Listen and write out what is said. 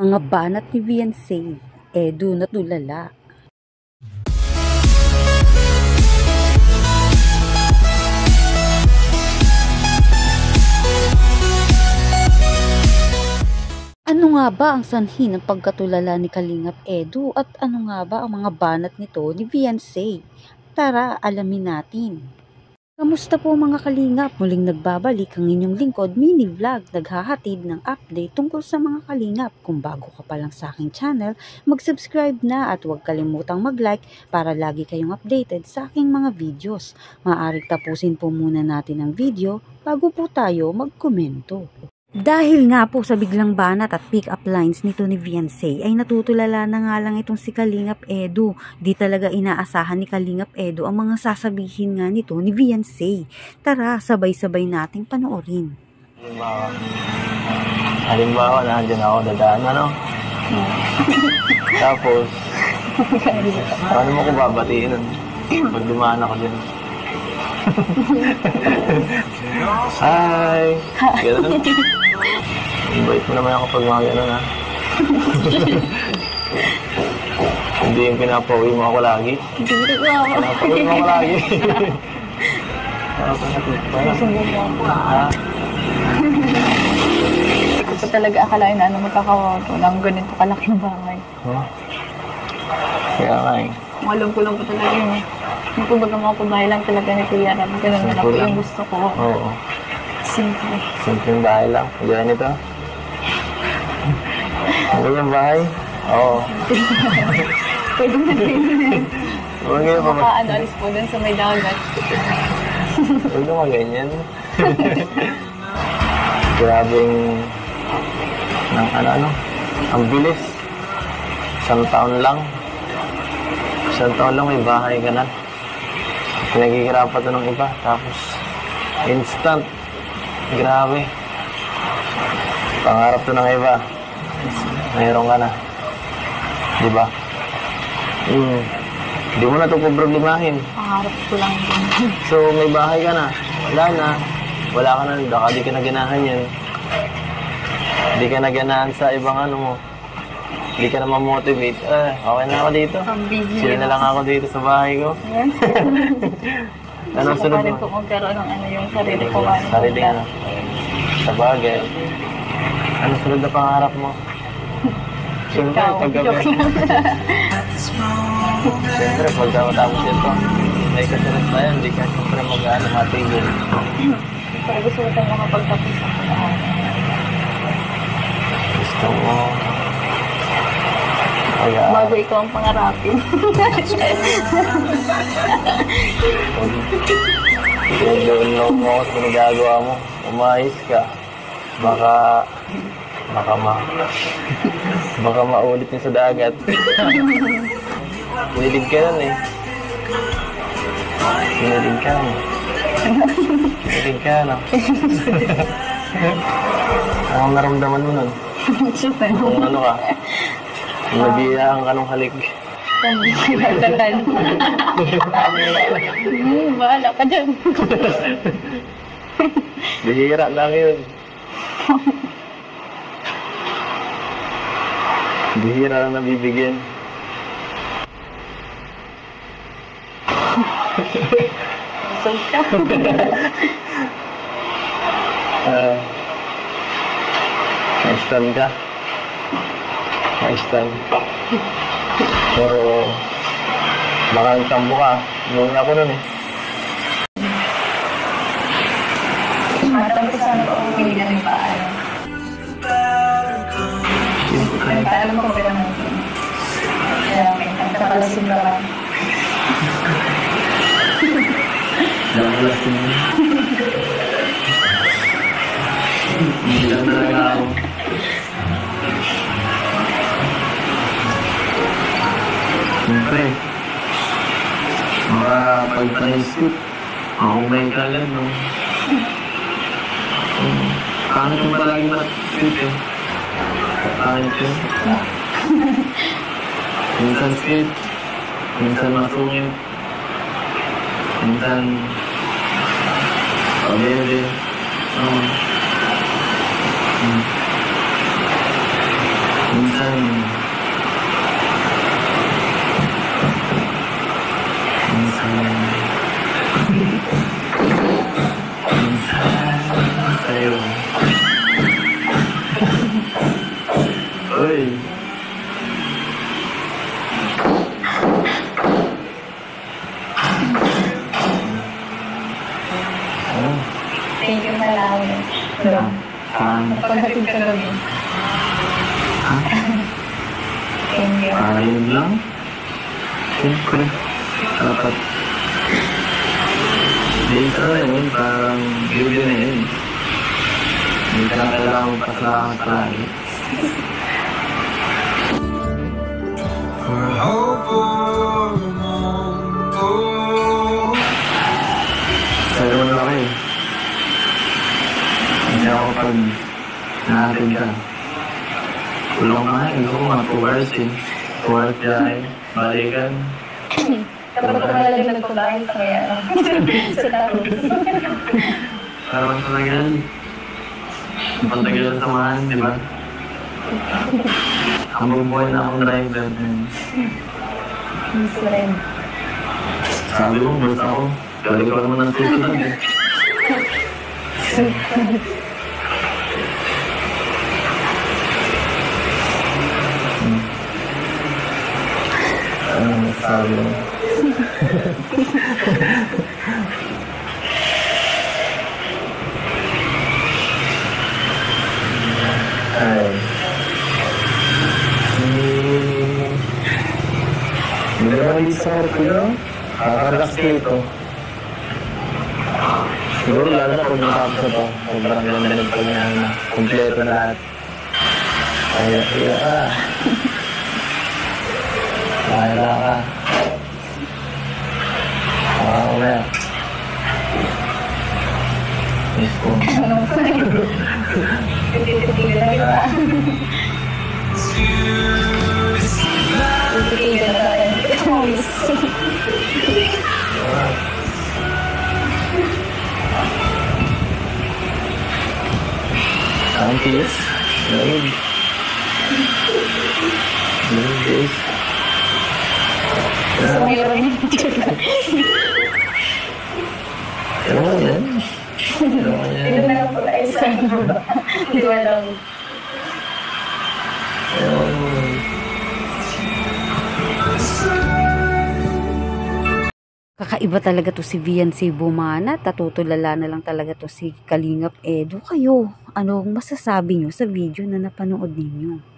Mga banat ni Viansay, Edu na tulala. Ano nga ba ang sanhi ng pagkatulala ni Kalingap Edu at ano nga ba ang mga banat nito ni Viansay? Tara, alamin natin. Kamusta po mga kalingap? Muling nagbabalik ang inyong lingkod mini vlog, naghahatid ng update tungkol sa mga kalingap. Kung bago ka pa lang sa aking channel, mag-subscribe na at huwag kalimutang mag-like para lagi kayong updated sa aking mga videos. Maaaring tapusin po muna natin ang video bago po tayo magkomento. Dahil nga po sa biglang banat at pick-up lines nito ni Viansay ay natutulala na nga lang itong si Kalingap Edu. Di talaga inaasahan ni Kalingap Edu ang mga sasabihin nga nito ni Viansay. Tara, sabay-sabay nating panoorin. Halimbawa, nandiyan ako dadaan, ano? Tapos, paano mo ko babatiin nun? Pag dumaan ako dyan. Hi! Gano'n? Invite mo naman ako pag mga gano'n, ha? Hindi yung pinapauwi mo ako lagi. Pinapauwi mo ako lagi. Nasumbong mo ako. Ha? Hindi ko talaga akalain na magkakawato ng ganito kalaki ng bahay. Huh? Kaya nga eh. Alam ko lang po talaga yun. Yung kumbaga mga pabahay lang talaga ni Kuya Ram. Ganun na lang po yung gusto ko. Oo. Simple. Simpleng bahay lang. Diyan ito. Ano yung bahay? Oo. Pwede na rin yun. Huwag nga pa. Maka-analis po dun sa may dagat. Huwag naman ganyan. Grabing ng ano. Ang bilis. Isang taon lang may bahay ka na. Pinaghihirapan ito ng iba. Tapos, instant. Grabe. Pangarap ito ng iba. Mayroon ka na. Diba? Hindi mo na ito problemahin. Pangarap ko lang din. So, may bahay ka na. Wala na. Wala ka na. Baka di ka na ganahan yan. Di ka na ganahan sa ibang ano mo. Di ka na ma-motivate. Okay na ako dito. Sila na lang ako dito sa bahay ko. Anong sunod mo? Gusto ko magkaroon ng ano yung sarili ko. Sarili ano? Sa bagay. Anong sunod na pangarap mo? Siyempre, paggabi. Siyempre, pagkatapos ito, may kasunod na yan. Hindi ka siyempre matigil. Pero gusto ko tayo makapagtapos ako na ako. Gusto mo. Bago ikaw ang pangarapin. Doon mo sa nagagawa mo. Umayos ka. Baka maulit yung sa dagat. Pinilig ka nun eh. Pinilig ka nun. Pinilig ka nun. Anong naramdaman mo nun? Kung ano ka? Nabiyaan ka nung halik. Bahala ka dyan. Bihira lang yun. Bihira lang nabibigyan. Busog ka. Na-stand ka. Na-stand. Pero baka ang tambo ka. Nung ako nun eh. Matang ko sana kung pinigan ng paano. Alam mo kung kailangan natin. Kaya ang kakalasin naman. Nakalasin mo. Hindi lang talaga ako. Siyempre, makapagpanisip. Ako may kalan, no? Pangit mo palagi matisip, eh. Pangit yun. Minsan sweet, minsan masungit, minsan pabebe. Minsan, tayo. Uy. Thank you na lang. Paghatid ka gabi. Thank you. Ayun lang. Siyempre. Dapat. Dito na yun, parang video na yun. Hindi ka lang kailangan magpasalamat palagi. Sa'yo mo na kayo. Hindi ako pag nahatid ka. Kulang nga, gusto ko nga 2 hours eh. 2 hours dahil, balikan. Kapag kumalag nagpabahay sa kaya sa tao. Parang talagang pantagalan samahan, di ba? Ang bubuhay na akong driver. Miss rin. Sabi mo, basta ako. Balik ko naman ng susunod eh. Ano masabi mo? Ay. Hindi naman hindi sa Martino. Kakarelax dito. Siguro lalo na kung natapos na to. Sobrang ganda ng pagyahan na. Kompleto na lahat. Kaya ka. Kaya ka. Mamaya. Miss ko. Tititigil na kita. Tititigil na tayo. Miss. Ang kiss. Lamig. Lamig. So, mayroon yung Ano mo yan? Ano mo yan? Hindi na lang pala isa. Hindi ko alam. Kakaiba talaga to si Viancy Bumana. Tatutulala na lang talaga to si Kalingap Edu. Kayo, anong masasabi nyo sa video na napanood ninyo?